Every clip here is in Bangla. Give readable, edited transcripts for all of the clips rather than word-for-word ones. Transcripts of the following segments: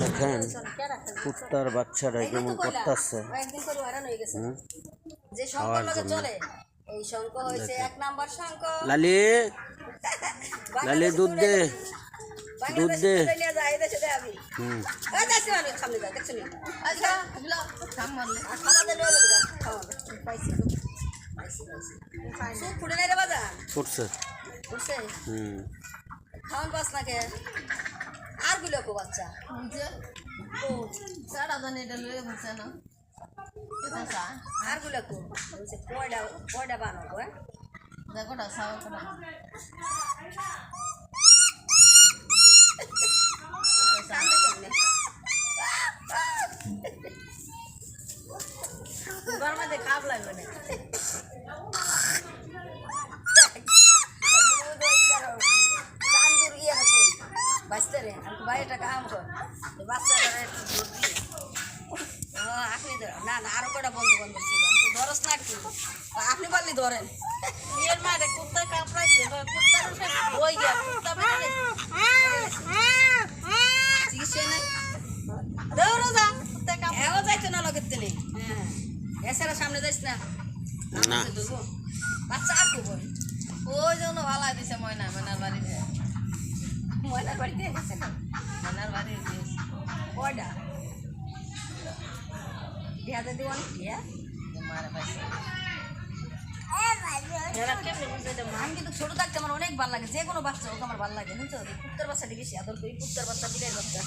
দেখেন কুত্তার বাচ্চারা কেমন করতেছে খাওয়ার জন্য। লালি লালি দুধ দে দুধ দে। ফুটছে খাওয়ান পাস না কে আর গুলো কো বাচ্চা ও সারা জানে এটা লয়ে বসে না আর গুলো কো বলছে কয়টা বানাবো দেখো না সাও কোনা সামনে কেমনে গরমে খাব লাগবে না বাচ্চারে আমি বাইরেটা কাম কর বাচ্চারা আপনি না না আরো কটা বন্ধু বান্ধব ছিল ধরস না কি আপনি পারলে ধরেন এর মায়ের কুত্তা কামড়াইছে কুত্তার বই গিয়া কুত্তা চিকিৎসা নাই দৌড়ো যা কুত্তা কামড়াও যাইতো না লগের তেলে হ্যাঁ এছাড়া সামনে যাইস না বাচ্চা আর কি বলে ওই জন্য ভালো দিছে ময়না ময়নার বাড়িতে ময়নার বাড়িতে গেছে না ময়নার বাড়িতে কয়টা বিয়াতে দিব অনেক বিয়া মারা পাইছে আমি কিন্তু ছোট থাকতে আমার অনেক ভালো লাগে যে কোনো বাচ্চা ওকে আমার ভালো লাগে বুঝছো কুত্তার বাচ্চাটি বেশি আদর করি কুত্তার বাচ্চা বিলের বাচ্চা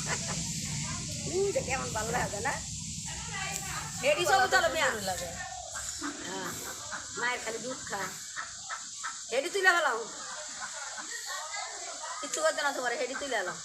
কেমন ভালো লাগে না হেডি সব চলো মেয়া লাগে হ্যাঁ মায়ের খালি দুধ খা হেডি তুলে গেলাম কিচ্ছু করতে না তোমার হেডি তুলে এলাম